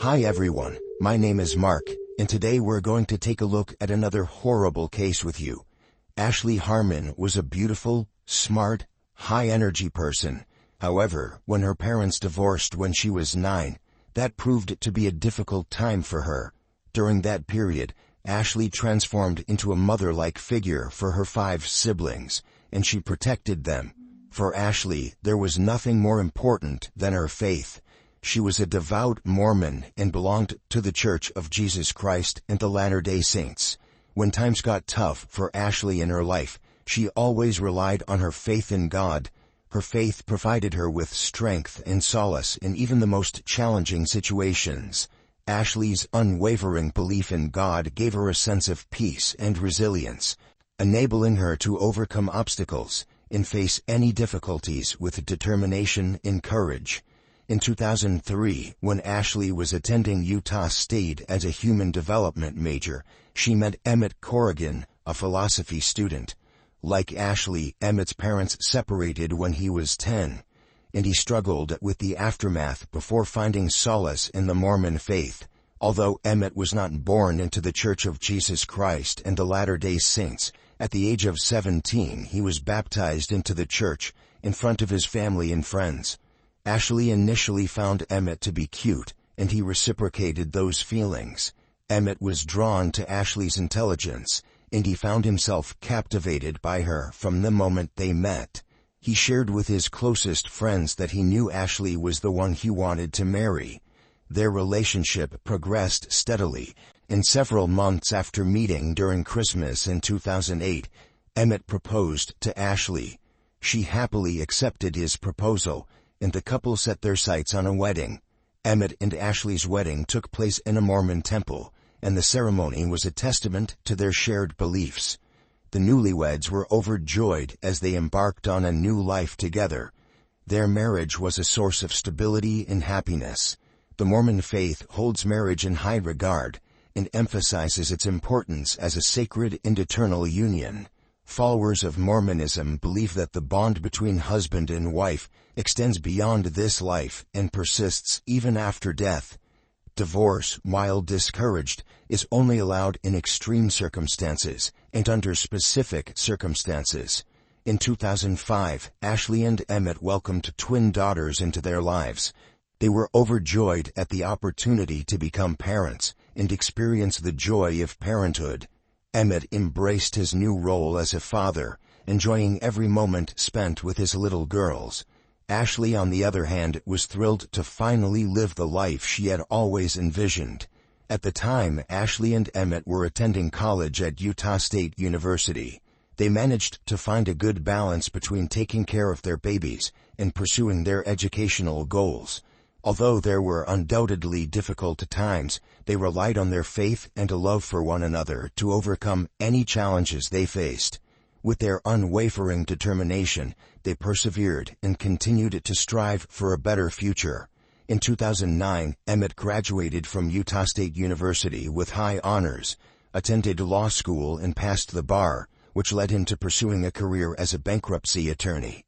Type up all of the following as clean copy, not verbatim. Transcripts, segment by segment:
Hi everyone, my name is Mark, and today we're going to take a look at another horrible case with you. Ashley Harmon was a beautiful, smart, high-energy person. However, when her parents divorced when she was 9, that proved to be a difficult time for her. During that period, Ashley transformed into a mother-like figure for her 5 siblings, and she protected them. For Ashley, there was nothing more important than her faith. She was a devout Mormon and belonged to the Church of Jesus Christ and the Latter-day Saints. When times got tough for Ashley in her life, she always relied on her faith in God. Her faith provided her with strength and solace in even the most challenging situations. Ashley's unwavering belief in God gave her a sense of peace and resilience, enabling her to overcome obstacles and face any difficulties with determination and courage. In 2003, when Ashley was attending Utah State as a human development major, she met Emmett Corrigan, a philosophy student. Like Ashley, Emmett's parents separated when he was 10, and he struggled with the aftermath before finding solace in the Mormon faith. Although Emmett was not born into the Church of Jesus Christ and the Latter-day Saints, at the age of 17 he was baptized into the church in front of his family and friends. Ashley initially found Emmett to be cute, and he reciprocated those feelings. Emmett was drawn to Ashley's intelligence, and he found himself captivated by her from the moment they met. He shared with his closest friends that he knew Ashley was the one he wanted to marry. Their relationship progressed steadily, and several months after meeting during Christmas in 2008, Emmett proposed to Ashley. She happily accepted his proposal, and the couple set their sights on a wedding. Emmett and Ashley's wedding took place in a Mormon temple, and the ceremony was a testament to their shared beliefs. The newlyweds were overjoyed as they embarked on a new life together. Their marriage was a source of stability and happiness. The Mormon faith holds marriage in high regard and emphasizes its importance as a sacred and eternal union. Followers of Mormonism believe that the bond between husband and wife extends beyond this life and persists even after death. Divorce, while discouraged, is only allowed in extreme circumstances and under specific circumstances. In 2005, Ashley and Emmett welcomed twin daughters into their lives. They were overjoyed at the opportunity to become parents and experience the joy of parenthood. Emmett embraced his new role as a father, enjoying every moment spent with his little girls. Ashley, on the other hand, was thrilled to finally live the life she had always envisioned. At the time, Ashley and Emmett were attending college at Utah State University. They managed to find a good balance between taking care of their babies and pursuing their educational goals. Although there were undoubtedly difficult times, they relied on their faith and a love for one another to overcome any challenges they faced. With their unwavering determination, they persevered and continued to strive for a better future. In 2009, Emmett graduated from Utah State University with high honors, attended law school and passed the bar, which led him to pursuing a career as a bankruptcy attorney.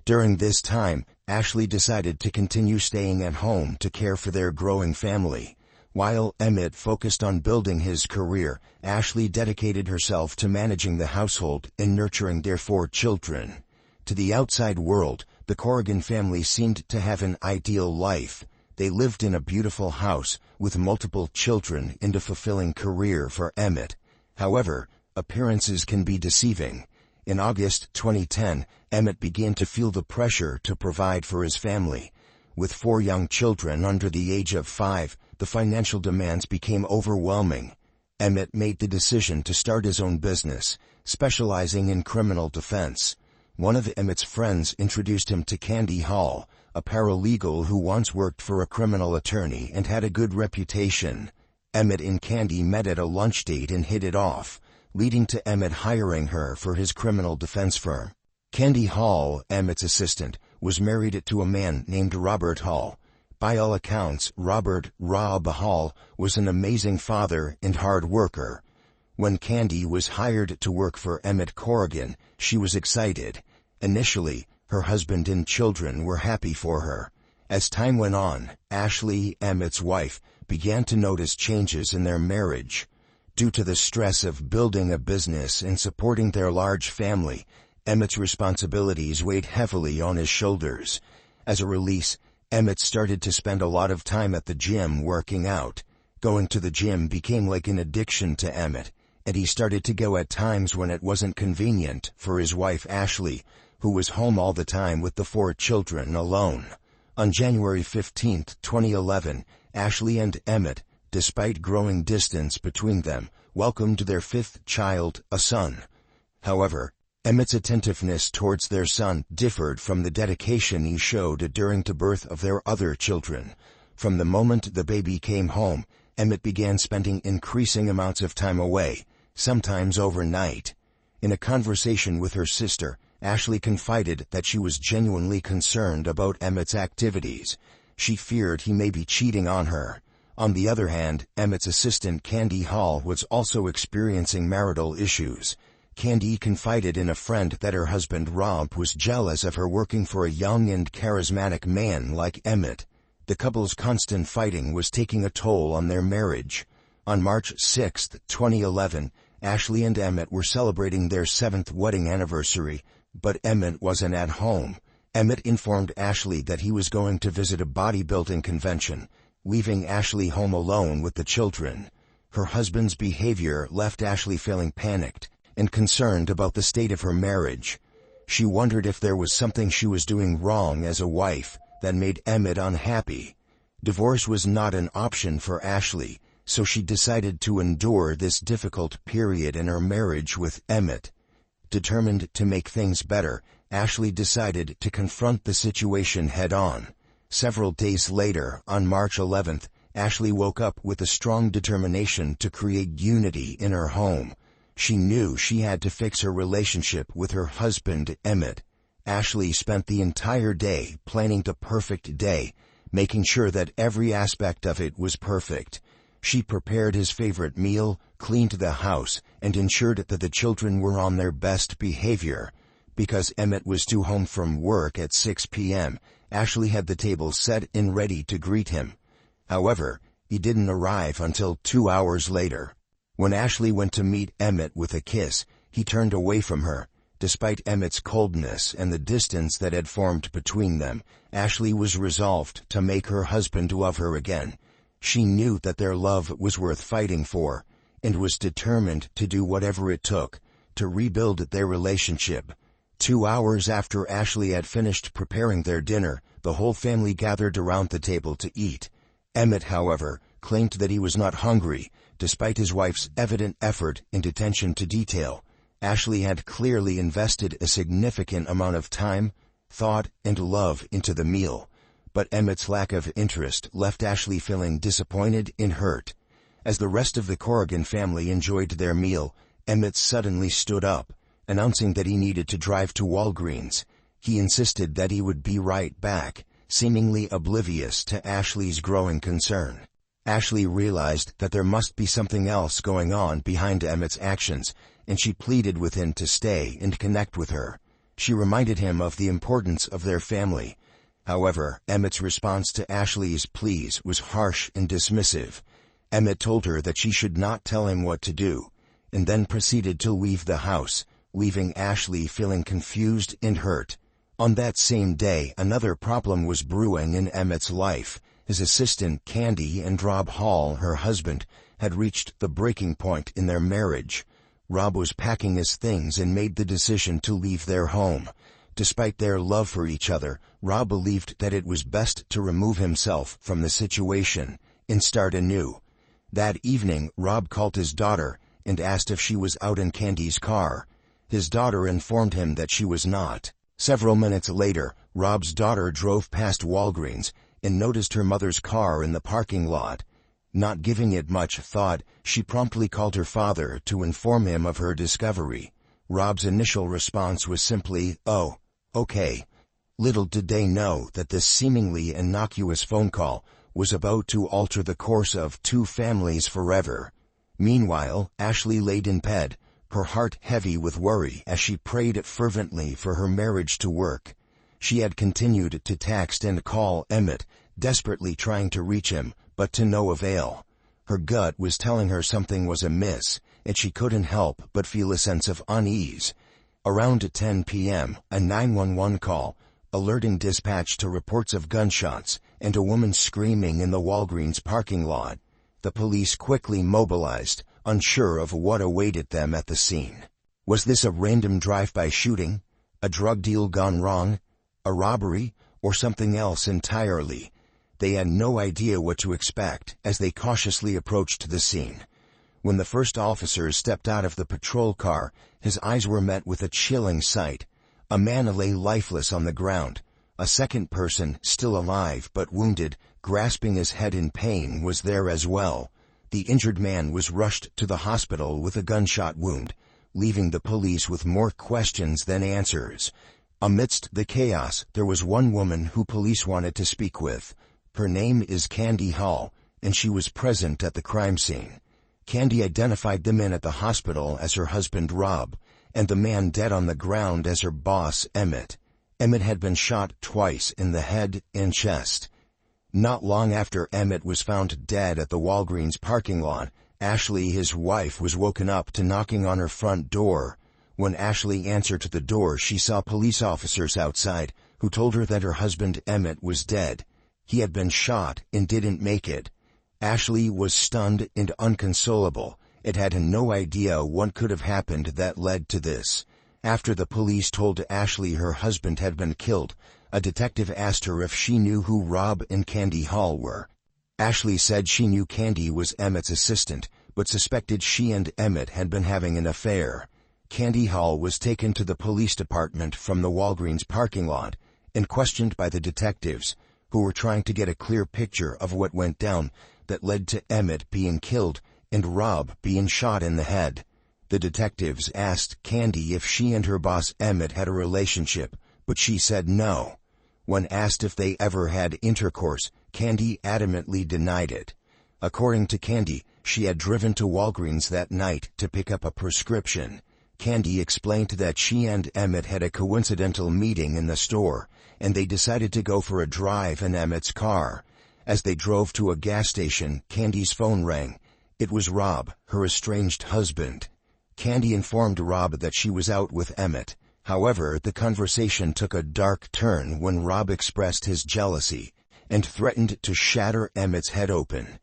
During this time, Ashley decided to continue staying at home to care for their growing family. While Emmett focused on building his career, Ashley dedicated herself to managing the household and nurturing their 4 children. To the outside world, the Corrigan family seemed to have an ideal life. They lived in a beautiful house with multiple children and a fulfilling career for Emmett. However, appearances can be deceiving. In August 2010, Emmett began to feel the pressure to provide for his family. With 4 young children under the age of 5, the financial demands became overwhelming. Emmett made the decision to start his own business, specializing in criminal defense. One of Emmett's friends introduced him to Candy Hall, a paralegal who once worked for a criminal attorney and had a good reputation. Emmett and Candy met at a lunch date and hit it off, leading to Emmett hiring her for his criminal defense firm. Candy Hall, Emmett's assistant, was married to a man named Robert Hall. By all accounts, Robert "Rob" Hall was an amazing father and hard worker. When Candy was hired to work for Emmett Corrigan, she was excited. Initially, her husband and children were happy for her. As time went on, Ashley, Emmett's wife, began to notice changes in their marriage. Due to the stress of building a business and supporting their large family, Emmett's responsibilities weighed heavily on his shoulders. As a release, Emmett started to spend a lot of time at the gym working out. Going to the gym became like an addiction to Emmett, and he started to go at times when it wasn't convenient for his wife Ashley, who was home all the time with the 4 children alone. On January 15, 2011, Ashley and Emmett, despite growing distance between them, welcomed their 5th child, a son. However, Emmett's attentiveness towards their son differed from the dedication he showed during the birth of their other children. From the moment the baby came home, Emmett began spending increasing amounts of time away, sometimes overnight. In a conversation with her sister, Ashley confided that she was genuinely concerned about Emmett's activities. She feared he may be cheating on her. On the other hand, Emmett's assistant Candy Hall was also experiencing marital issues. Candy confided in a friend that her husband Rob was jealous of her working for a young and charismatic man like Emmett. The couple's constant fighting was taking a toll on their marriage. On March 6, 2011, Ashley and Emmett were celebrating their 7th wedding anniversary, but Emmett wasn't at home. Emmett informed Ashley that he was going to visit a bodybuilding convention, leaving Ashley home alone with the children. Her husband's behavior left Ashley feeling panicked and concerned about the state of her marriage. She wondered if there was something she was doing wrong as a wife that made Emmett unhappy. Divorce was not an option for Ashley, so she decided to endure this difficult period in her marriage with Emmett. Determined to make things better, Ashley decided to confront the situation head-on. Several days later, on March 11th, Ashley woke up with a strong determination to create unity in her home. She knew she had to fix her relationship with her husband, Emmett. Ashley spent the entire day planning the perfect day, making sure that every aspect of it was perfect. She prepared his favorite meal, cleaned the house, and ensured that the children were on their best behavior. Because Emmett was due home from work at 6 p.m., Ashley had the table set and ready to greet him. However, he didn't arrive until 2 hours later. When Ashley went to meet Emmett with a kiss, he turned away from her. Despite Emmett's coldness and the distance that had formed between them, Ashley was resolved to make her husband love her again. She knew that their love was worth fighting for, and was determined to do whatever it took to rebuild their relationship. 2 hours after Ashley had finished preparing their dinner, the whole family gathered around the table to eat. Emmett, however, claimed that he was not hungry, despite his wife's evident effort and attention to detail. Ashley had clearly invested a significant amount of time, thought, and love into the meal, but Emmett's lack of interest left Ashley feeling disappointed and hurt. As the rest of the Corrigan family enjoyed their meal, Emmett suddenly stood up, announcing that he needed to drive to Walgreens. He insisted that he would be right back, seemingly oblivious to Ashley's growing concern. Ashley realized that there must be something else going on behind Emmett's actions, and she pleaded with him to stay and connect with her. She reminded him of the importance of their family. However, Emmett's response to Ashley's pleas was harsh and dismissive. Emmett told her that she should not tell him what to do, and then proceeded to leave the house, leaving Ashley feeling confused and hurt. On that same day, another problem was brewing in Emmett's life. His assistant, Candy, and Rob Hall, her husband, had reached the breaking point in their marriage. Rob was packing his things and made the decision to leave their home. Despite their love for each other, Rob believed that it was best to remove himself from the situation and start anew. That evening, Rob called his daughter and asked if she was out in Candy's car. His daughter informed him that she was not. Several minutes later, Rob's daughter drove past Walgreens and noticed her mother's car in the parking lot. Not giving it much thought, she promptly called her father to inform him of her discovery. Rob's initial response was simply, "Oh, okay." Little did they know that this seemingly innocuous phone call was about to alter the course of two families forever. Meanwhile, Ashley laid in bed, her heart heavy with worry as she prayed fervently for her marriage to work. She had continued to text and call Emmett, desperately trying to reach him, but to no avail. Her gut was telling her something was amiss, and she couldn't help but feel a sense of unease. Around 10 p.m., a 911 call, alerting dispatch to reports of gunshots and a woman screaming in the Walgreens parking lot. The police quickly mobilized, unsure of what awaited them at the scene. Was this a random drive-by shooting? A drug deal gone wrong? A robbery? Or something else entirely? They had no idea what to expect as they cautiously approached the scene. When the first officer stepped out of the patrol car, his eyes were met with a chilling sight. A man lay lifeless on the ground. A second person, still alive but wounded, grasping his head in pain, was there as well. The injured man was rushed to the hospital with a gunshot wound, leaving the police with more questions than answers. Amidst the chaos, there was one woman who police wanted to speak with. Her name is Candy Hall, and she was present at the crime scene. Candy identified the men at the hospital as her husband Rob, and the man dead on the ground as her boss Emmett. Emmett had been shot twice in the head and chest. Not long after Emmett was found dead at the Walgreens parking lot, Ashley, his wife, was woken up to knocking on her front door. When Ashley answered the door, she saw police officers outside who told her that her husband Emmett was dead. He had been shot and didn't make it. Ashley was stunned and inconsolable. It had no idea what could have happened that led to this. After the police told Ashley her husband had been killed, a detective asked her if she knew who Rob and Candy Hall were. Ashley said she knew Candy was Emmett's assistant, but suspected she and Emmett had been having an affair. Candy Hall was taken to the police department from the Walgreens parking lot and questioned by the detectives, who were trying to get a clear picture of what went down that led to Emmett being killed and Rob being shot in the head. The detectives asked Candy if she and her boss Emmett had a relationship, but she said no. When asked if they ever had intercourse, Candy adamantly denied it. According to Candy, she had driven to Walgreens that night to pick up a prescription. Candy explained that she and Emmett had a coincidental meeting in the store, and they decided to go for a drive in Emmett's car. As they drove to a gas station, Candy's phone rang. It was Rob, her estranged husband. Candy informed Rob that she was out with Emmett. However, the conversation took a dark turn when Rob expressed his jealousy and threatened to shatter Emmett's head open.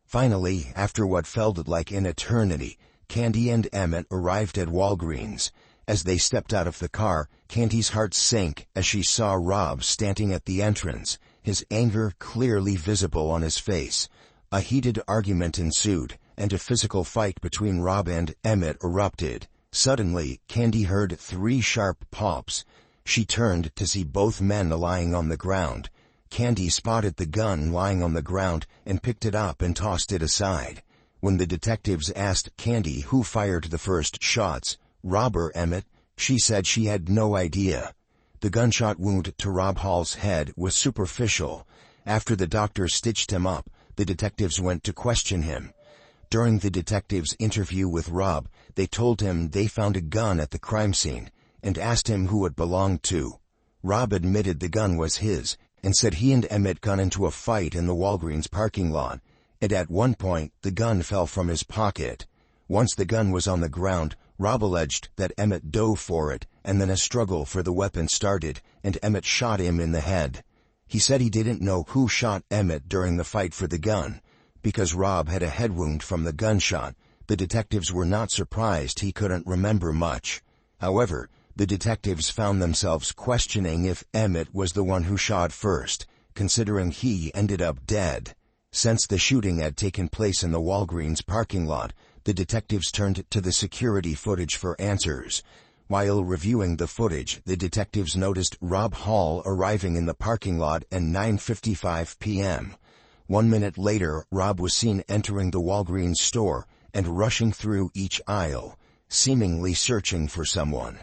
Finally, after what felt like an eternity, Candy and Emmett arrived at Walgreens. As they stepped out of the car, Candy's heart sank as she saw Rob standing at the entrance, his anger clearly visible on his face. A heated argument ensued, and a physical fight between Rob and Emmett erupted. Suddenly, Candy heard 3 sharp pops. She turned to see both men lying on the ground. Candy spotted the gun lying on the ground and picked it up and tossed it aside. When the detectives asked Candy who fired the first shots, Rob or Emmett, she said she had no idea. The gunshot wound to Rob Hall's head was superficial. After the doctor stitched him up, the detectives went to question him. During the detectives' interview with Rob, they told him they found a gun at the crime scene and asked him who it belonged to. Rob admitted the gun was his and said he and Emmett got into a fight in the Walgreens parking lot, and at one point the gun fell from his pocket. Once the gun was on the ground, Rob alleged that Emmett dove for it, and then a struggle for the weapon started, and Emmett shot him in the head. He said he didn't know who shot Emmett during the fight for the gun. Because Rob had a head wound from the gunshot, the detectives were not surprised he couldn't remember much. However, the detectives found themselves questioning if Emmett was the one who shot first, considering he ended up dead. Since the shooting had taken place in the Walgreens parking lot, the detectives turned to the security footage for answers. While reviewing the footage, the detectives noticed Rob Hall arriving in the parking lot at 9:55 p.m. 1 minute later, Rob was seen entering the Walgreens store and rushing through each aisle, seemingly searching for someone.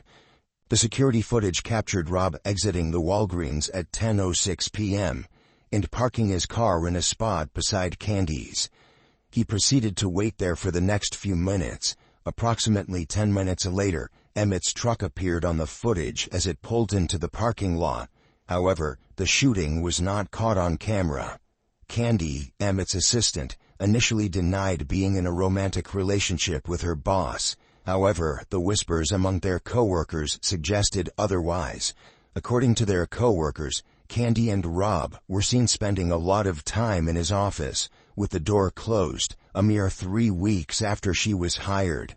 The security footage captured Rob exiting the Walgreens at 10:06 p.m. and parking his car in a spot beside Candy's. He proceeded to wait there for the next few minutes. Approximately 10 minutes later, Emmett's truck appeared on the footage as it pulled into the parking lot. However, the shooting was not caught on camera. Candy, Emmett's assistant, initially denied being in a romantic relationship with her boss. However, the whispers among their co-workers suggested otherwise. According to their co-workers, Candy and Rob were seen spending a lot of time in his office, with the door closed, a mere 3 weeks after she was hired.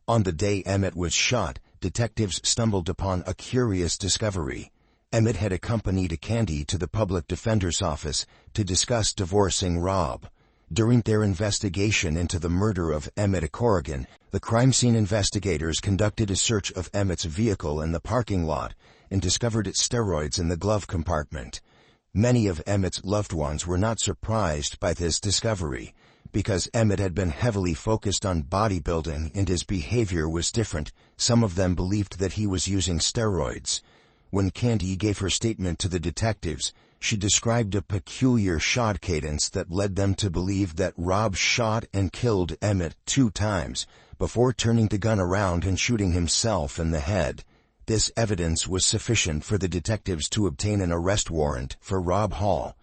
On the day Emmett was shot, detectives stumbled upon a curious discovery. Emmett had accompanied Candy to the public defender's office to discuss divorcing Rob. During their investigation into the murder of Emmett Corrigan, the crime scene investigators conducted a search of Emmett's vehicle in the parking lot and discovered steroids in the glove compartment. Many of Emmett's loved ones were not surprised by this discovery, because Emmett had been heavily focused on bodybuilding and his behavior was different. Some of them believed that he was using steroids. When Candy gave her statement to the detectives, she described a peculiar shot cadence that led them to believe that Rob shot and killed Emmett 2 times, before turning the gun around and shooting himself in the head. This evidence was sufficient for the detectives to obtain an arrest warrant for Rob Hall,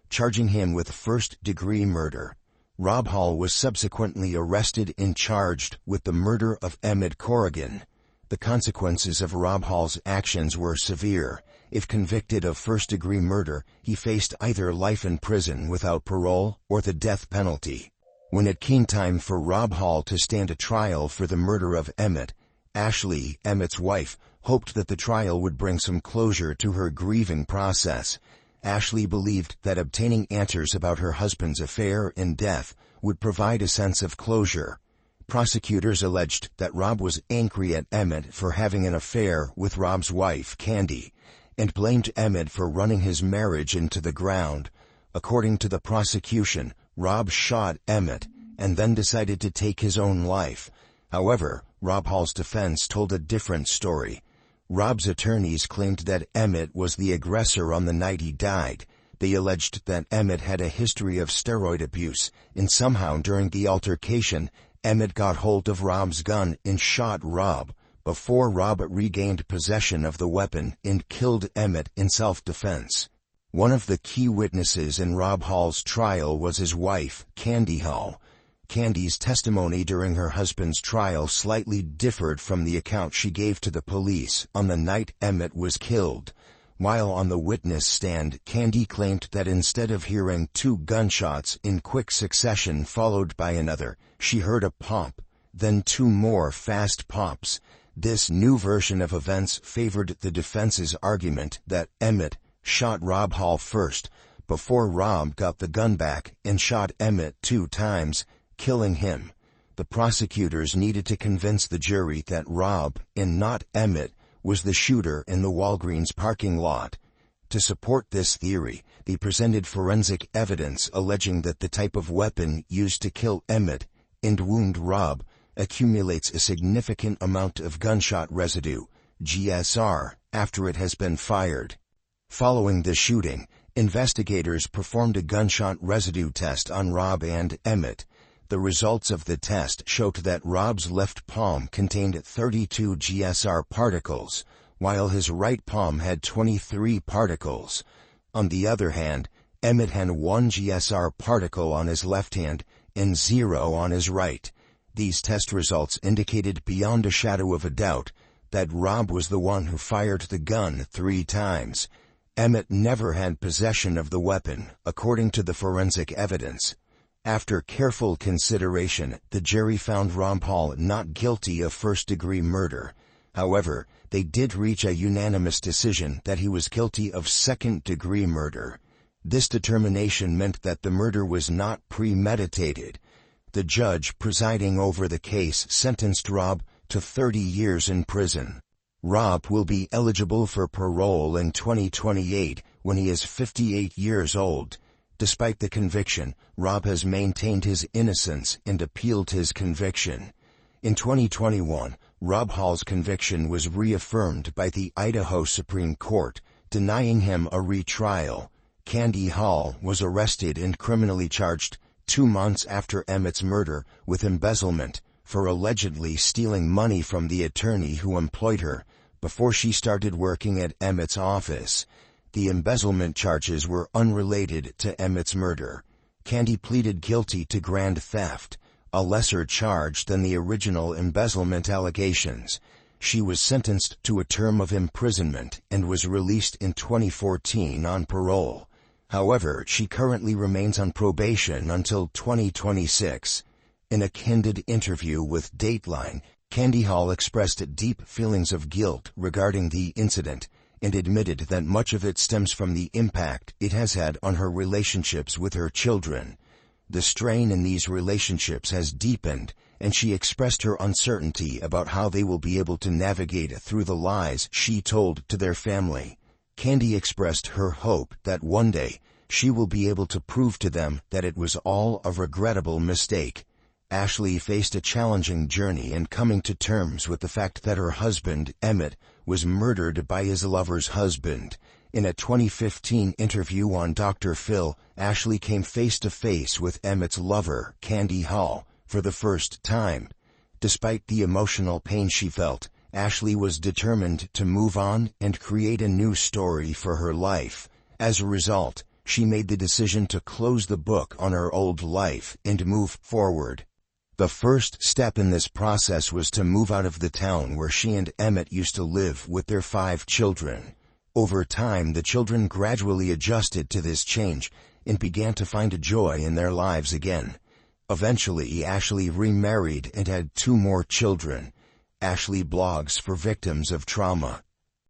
charging him with first-degree murder. Rob Hall was subsequently arrested and charged with the murder of Emmett Corrigan. The consequences of Rob Hall's actions were severe. If convicted of first-degree murder, he faced either life in prison without parole or the death penalty. When it came time for Rob Hall to stand a trial for the murder of Emmett, Ashley, Emmett's wife, hoped that the trial would bring some closure to her grieving process. Ashley believed that obtaining answers about her husband's affair and death would provide a sense of closure. Prosecutors alleged that Rob was angry at Emmett for having an affair with Rob's wife, Candy, and blamed Emmett for running his marriage into the ground. According to the prosecution, Rob shot Emmett and then decided to take his own life. However, Rob Hall's defense told a different story. Rob's attorneys claimed that Emmett was the aggressor on the night he died. They alleged that Emmett had a history of steroid abuse, and somehow during the altercation, Emmett got hold of Rob's gun and shot Rob, before Rob regained possession of the weapon and killed Emmett in self-defense. One of the key witnesses in Rob Hall's trial was his wife, Candy Hall. Candy's testimony during her husband's trial slightly differed from the account she gave to the police on the night Emmett was killed. While on the witness stand, Candy claimed that instead of hearing 2 gunshots in quick succession followed by another, she heard a pop, then 2 more fast pops. This new version of events favored the defense's argument that Emmett shot Rob Hall first, before Rob got the gun back and shot Emmett 2 times, killing him. The prosecutors needed to convince the jury that Rob, and not Emmett, was the shooter in the Walgreens parking lot. To support this theory, they presented forensic evidence alleging that the type of weapon used to kill Emmett and wound Rob accumulates a significant amount of gunshot residue, GSR, after it has been fired. Following the shooting, investigators performed a gunshot residue test on Rob and Emmett. The results of the test showed that Rob's left palm contained 32 GSR particles, while his right palm had 23 particles. On the other hand, Emmett had 1 GSR particle on his left hand and 0 on his right. These test results indicated beyond a shadow of a doubt that Rob was the one who fired the gun 3 times. Emmett never had possession of the weapon, according to the forensic evidence. After careful consideration, the jury found Rob Hall not guilty of first-degree murder. However, they did reach a unanimous decision that he was guilty of second-degree murder. This determination meant that the murder was not premeditated. The judge presiding over the case sentenced Rob to 30 years in prison. Rob will be eligible for parole in 2028 when he is 58 years old. Despite the conviction, Rob has maintained his innocence and appealed his conviction. In 2021, Rob Hall's conviction was reaffirmed by the Idaho Supreme Court, denying him a retrial. Candy Hall was arrested and criminally charged 2 months after Emmett's murder with embezzlement for allegedly stealing money from the attorney who employed her before she started working at Emmett's office. The embezzlement charges were unrelated to Emmett's murder. Candy pleaded guilty to grand theft, a lesser charge than the original embezzlement allegations. She was sentenced to a term of imprisonment and was released in 2014 on parole. However, she currently remains on probation until 2026. In a candid interview with Dateline, Candy Hall expressed deep feelings of guilt regarding the incident and admitted that much of it stems from the impact it has had on her relationships with her children. The strain in these relationships has deepened, and she expressed her uncertainty about how they will be able to navigate through the lies she told to their family. Candy expressed her hope that one day she will be able to prove to them that it was all a regrettable mistake. Ashley faced a challenging journey in coming to terms with the fact that her husband, Emmett, was murdered by his lover's husband. In a 2015 interview on Dr. Phil, Ashley came face to face with Emmett's lover, Candy Hall, for the first time. Despite the emotional pain she felt, Ashley was determined to move on and create a new story for her life. As a result, she made the decision to close the book on her old life and move forward. The first step in this process was to move out of the town where she and Emmett used to live with their 5 children. Over time, the children gradually adjusted to this change and began to find joy in their lives again. Eventually, Ashley remarried and had 2 more children. Ashley blogs for victims of trauma.